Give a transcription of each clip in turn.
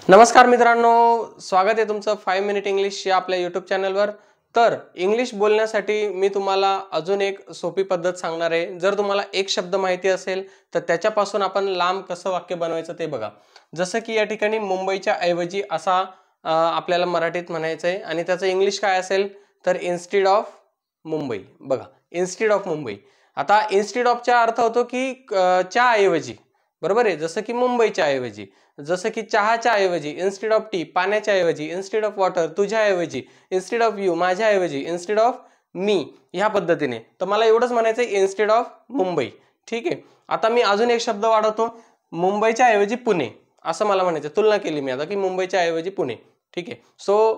नमस्कार मित्रांनो, स्वागत आहे तुमचं 5 मिनिट इंग्लिश या आपल्या यूट्यूब चॅनलवर। तर इंग्लिश बोलण्यासाठी मी तुम्हाला अजून एक सोपी पद्धत सांगणार आहे। जर तुम्हाला एक शब्द माहिती असेल तर त्याच्यापासून आपण लांब कसं वाक्य बनवायचं ते बघा। जसं की या ठिकाणी मुंबईच्या ऐवजी असा आपल्याला मराठीत म्हणायचं आहे आणि त्याचं इंग्लिश काय असेल तर इन्स्टेड ऑफ मुंबई। बघा, इन्स्टेड ऑफ मुंबई। आता इन्स्टेड ऑफचा अर्थ होतो की च्या ऐवजी, बरोबर आहे। जसं की मुंबईच्या ऐवजी, जसं की चहाच्या ऐवजी, इन्स्टेड ऑफ टी पाण्याच्या ऐवजी, इन्स्टेड ऑफ वॉटर तुझ्या ऐवजी, इन्स्टेड ऑफ यू माझ्या ऐवजी, इन्स्टेड ऑफ मी ह्या पद्धतीने। तर मला एवढंच म्हणायचं आहे इन्स्टेड ऑफ मुंबई, ठीक आहे। आता मी अजून एक शब्द वाढवतो, मुंबईच्या ऐवजी पुणे असं मला म्हणायचं। तुलना केली मी आता की मुंबईच्या ऐवजी पुणे, ठीक आहे। सो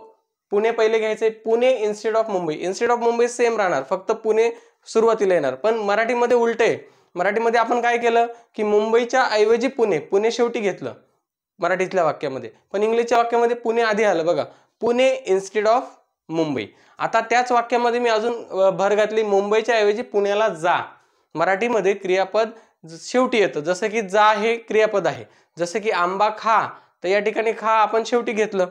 पुणे पहिले घ्यायचे, Pune instead of Mumbai. Instead of Mumbai same राहणार, फक्त पुणे सुरुवातीला येणार। पण मराठीमध्ये उलटे, मराठीमध्ये आपण काय केलं की मुंबईच्या ऐवजी पुणे, पुणे शेवटी घेतलं मराठीतल्या वाक्यामध्ये, पण इंग्लिशच्या वाक्यामध्ये पुणे आधी आलं। बघा, पुणे इन्स्टेड ऑफ मुंबई। आता त्याच वाक्यामध्ये मी अजून भर घातली, मुंबईच्या ऐवजी पुण्याला जा। मराठीमध्ये क्रियापद शेवटी येतं, जसं की जा हे क्रियापद आहे। जसं की आंबा खा, तर या ठिकाणी खा आपण शेवटी घेतलं,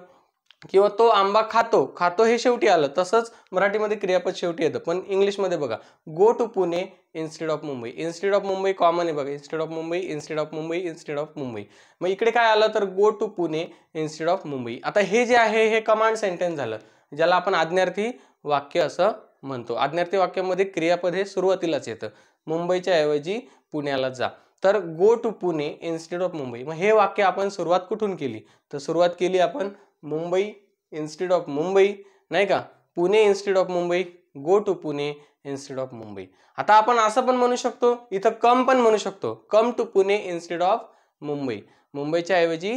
किंवा तो आंबा खातो, खातो हे शेवटी आलं। तसंच मराठीमध्ये क्रियापद शेवटी येतं। पण इंग्लिशमध्ये बघा, go to Pune instead of Mumbai. Instead of Mumbai common आहे बघा, instead of Mumbai, instead of Mumbai, instead of Mumbai. मग इकडे काय आलं तर go to Pune instead of Mumbai. आता हे जे आहे हे कमांड सेंटेन्स झालं, ज्याला आपण आज्ञार्थी वाक्य असं म्हणतो। आज्ञार्थी वाक्यामध्ये क्रियापद हे सुरुवातीलाच येतं, मुंबईच्या ऐवजी पुण्याला जा। तर go to Pune instead of Mumbai. मग हे वाक्य आपण सुरुवात कुठून केली तर सुरुवात केली आपण मुंबई इन्स्टेड ऑफ मुंबई, नाही का, Pune instead of Mumbai, go to Pune instead of Mumbai. आता आपण असं पण म्हणू शकतो, इथं कम पण म्हणू शकतो, come to Pune instead of Mumbai. मुंबईच्या ऐवजी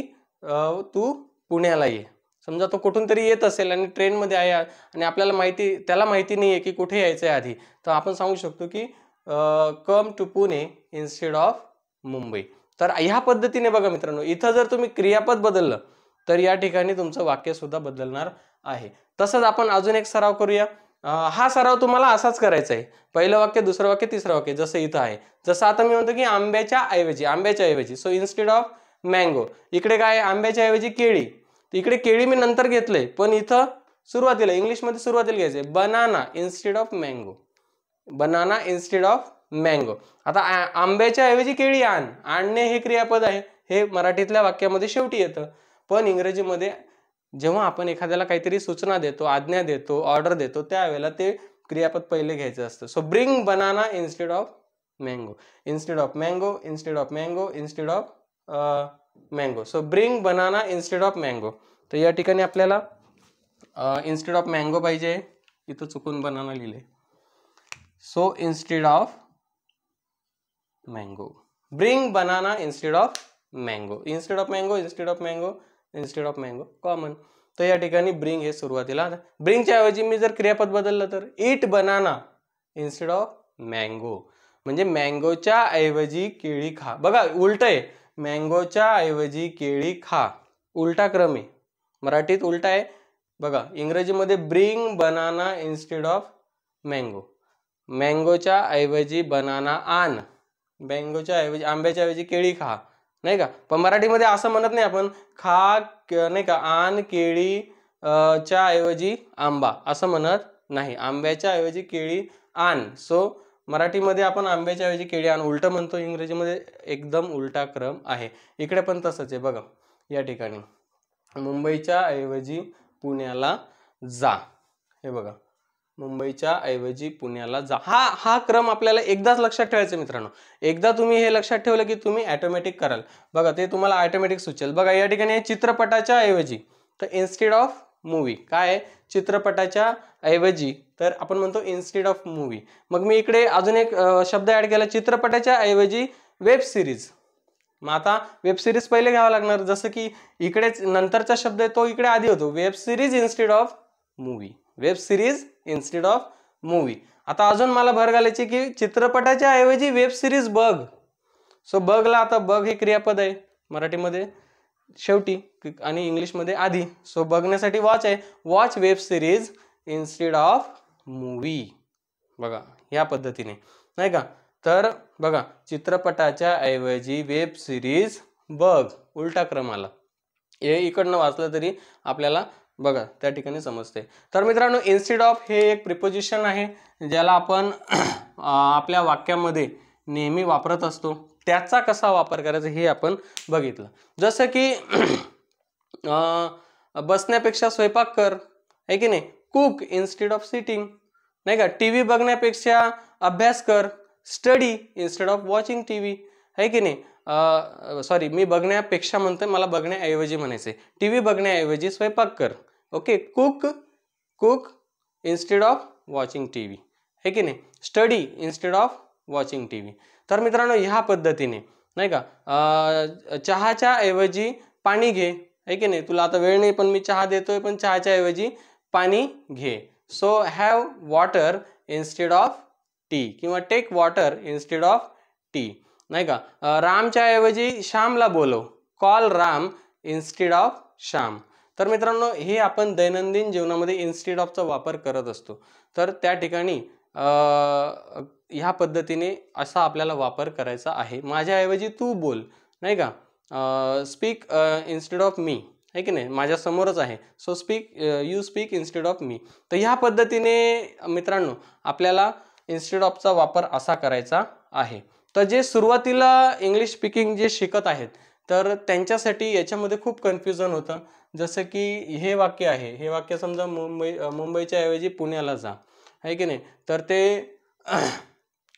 तू पुण्याला ये। समजा तो कुठून तरी येत असेल आणि ट्रेनमध्ये आहे आणि आपल्याला त्याला माहिती नाही आहे की कुठे यायचं आहे आधी, तर आपण सांगू शकतो की come to Pune instead of Mumbai. तर ह्या पद्धतीने बघा मित्रांनो, इथं जर तुम्ही क्रियापद बदललं तर या ठिकाणी तुमचं वाक्य सुद्धा बदलणार आहे। तसंच आपण अजून एक सराव करूया। हा सराव तुम्हाला असाच करायचा आहे, पहिलं वाक्य, दुसरं वाक्य, तिसरं वाक्य, जसं इथं आहे। जसं आता मी म्हणतो की आंब्याच्या ऐवजी, आंब्याच्या ऐवजी, सो इन्स्टेड ऑफ मँगो। इकडे काय, आंब्याच्या ऐवजी केळी, तर इकडे केळी मी नंतर घेतलंय, पण इथं सुरुवातीला इंग्लिशमध्ये सुरुवातीला घ्यायचंय, banana instead of mango, banana instead of mango. आता आंब्याच्या ऐवजी केळी आण, आणणे हे क्रियापद आहे, हे मराठीतल्या वाक्यामध्ये शेवटी येतं। पण इंग्रजीमध्ये जेव्हा आपण एखाद्याला काहीतरी सूचना देतो, आज्ञा देतो, ऑर्डर देतो, त्यावेळेला ते क्रियापद पहिले घ्यायचं असतं। So bring banana instead of mango, instead of mango, instead of mango, instead of mango. So bring banana instead of mango. तर या ठिकाणी आपल्याला इन्स्टेड ऑफ मँगो पाहिजे, इथं चुकून बनाना लिहिले। So instead of mango, bring banana instead of mango, instead of mango, instead of mango, instead of mango common. तर या ठिकाणी ब्रिंग हे सुरुवातीला, ब्रिंगच्या ऐवजी मी जर क्रियापद बदललं तर ईट बनाना इन्स्टेड ऑफ मँगो, म्हणजे मँगोच्या ऐवजी केळी खा। बघा उलट आहे, मँगोच्या ऐवजी केळी खा, उलटा क्रम आहे, मराठीत उलटा आहे। बघा इंग्रजीमध्ये bring banana instead of mango, मँगोच्या ऐवजी बनाना आण, मँगोच्या ऐवजी, आंब्याच्या ऐवजी केळी खा, नाही का। पण मराठीमध्ये असं म्हणत नाही आपण, खा नाही का, आण केळी च्या ऐवजी आंबा असं म्हणत नाही, आंब्याच्या ऐवजी केळी आण। सो मराठीमध्ये आपण आंब्याच्या ऐवजी केळी आण उलट म्हणतो, इंग्रजीमध्ये एकदम उलटा क्रम आहे। इकडे पण तसंच आहे बघा, या ठिकाणी मुंबईच्या ऐवजी पुण्याला जा, हे बघा, मुंबईच्या ऐवजी पुण्याला जा। हा क्रम आपल्याला एकदाच लक्षात ठेवायचा मित्रांनो। एकदा तुम्ही हे लक्षात ठेवलं की तुम्ही ऑटोमॅटिक कराल, बघा ते तुम्हाला ऑटोमॅटिक सुचेल। बघा या ठिकाणी चित्रपटाच्या ऐवजी, तर इन्स्टेड ऑफ मूवी, काय आहे, चित्रपटाच्या ऐवजी, तर आपण म्हणतो इन्स्टेड ऑफ मूवी। मग मी इकडे अजून एक शब्द ऍड केला, चित्रपटाच्या ऐवजी वेब सिरीज। मग आता वेब सिरीज पहिले घ्यावं लागणार, जसं की इकडेच नंतरचा शब्द आहे तो इकडे आधी होतो, web series instead of movie, web series instead of movie. आता अजून मला भर घालायची की चित्रपटाच्या ऐवजी वेब सिरीज बघ। सो बघला, आता बघ हे क्रियापद आहे मराठीमध्ये शेवटी आणि इंग्लिशमध्ये आधी। सो बघण्यासाठी वॉच आहे, watch web series instead of movie, बघा या पद्धतीने, नाही का। तर बघा चित्रपटाच्या ऐवजी वेब सिरीज बघ, उलटा क्रम आला। हे इकडनं वाचलं तरी आपल्याला बघा त्या ठिकाणी समजते. तर मित्रांनो, इन्स्टेड ऑफ हे एक प्रिपोजिशन आहे ज्याला आपण आपल्या वाक्यामध्ये नेहमी वापरत असतो. त्याचा कसा वापर करायचा हे आपण बघितलं. जसं की बसण्यापेक्षा स्वयंपाक कर, आहे की नाही. कुक इन्स्टेड ऑफ सिटिंग, नाही का. टीव्ही बघण्यापेक्षा अभ्यास कर, study instead of watching TV, आहे की नाही. सॉरी, मी बघण्यापेक्षा म्हणतोय, मला बघण्याऐवजी म्हणायचंय. टीव्ही बघण्याऐवजी स्वयंपाक कर. Okay, cook instead of watching TV, आहे की नाही. Study instead of watching TV. तर मित्रांनो, ह्या पद्धतीने, नाही का, चहाच्या ऐवजी पाणी घे, आहे की नाही. तुला आता वेळ नाही पण मी चहा देतोय, पण चहाच्या ऐवजी पाणी घे. So have water instead of tea, किंवा take water instead of tea, नाही का. रामच्या ऐवजी श्यामला बोलव, call Ram instead of Shyam. तर मित्रांनो, हे आपण दैनंदिन जीवनामध्ये इन्स्टेड ऑफचा वापर करत असतो. तर त्या ठिकाणी ह्या पद्धतीने असा आपल्याला वापर करायचा आहे. माझ्याऐवजी तू बोल, नाही का. स्पीक इन्स्टेड ऑफ मी, आहे की नाही, माझ्या समोरच आहे. So you speak instead of me. तर ह्या पद्धतीने मित्रांनो आपल्याला इन्स्टेड ऑफचा वापर असा करायचा आहे. तर जे सुरुवातीला इंग्लिश स्पीकिंग जे शिकत आहेत, तर त्यांच्यासाठी याच्यामध्ये खूप कन्फ्युजन होतं. जसं की हे वाक्य आहे, हे वाक्य समजा मुंबईच्या ऐवजी पुण्याला जा, आहे की नाही. तर ते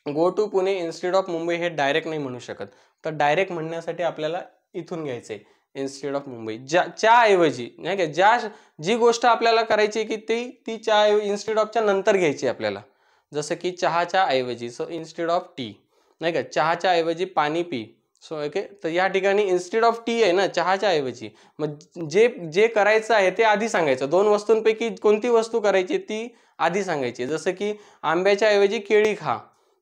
go to Pune instead of Mumbai हे डायरेक्ट नाही म्हणू शकत. तर डायरेक्ट म्हणण्यासाठी आपल्याला इथून घ्यायचंय इन्स्टेड ऑफ मुंबई. च्या ऐवजी, नाही का, जी गोष्ट आपल्याला करायची की ती च्या इन्स्टेड ऑफच्या नंतर घ्यायची आपल्याला. जसं की चहाच्या ऐवजी, सो इन्स्टेड ऑफ टी, नाही का. चहाच्या ऐवजी पाणी पी, सो ओके. तर या ठिकाणी इन्स्टेड ऑफ टी आहे ना, चहाच्या ऐवजी. मग जे करायचं आहे ते आधी सांगायचं. दोन वस्तूंपैकी कोणती वस्तू करायची ती आधी सांगायची. जसं की आंब्याच्या ऐवजी केळी खा,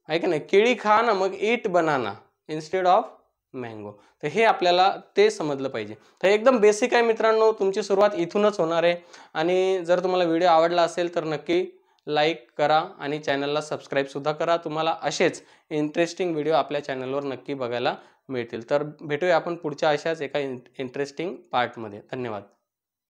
आहे की नाही. केळी खा ना, मग ईट बनाना इन्स्टेड ऑफ मँगो. तर हे आपल्याला ते समजलं पाहिजे. तर एकदम बेसिक आहे मित्रांनो, तुमची सुरुवात इथूनच होणार आहे. आणि जर तुम्हाला व्हिडिओ आवडला असेल तर नक्की लाईक करा आणि चॅनलला सबस्क्राईबसुद्धा करा. तुम्हाला असेच इंटरेस्टिंग व्हिडिओ आपल्या चॅनलवर नक्की बघायला मिळतील. तर भेटूया आपण पुढच्या अशाच एका इंटरेस्टिंग पार्टमध्ये. धन्यवाद.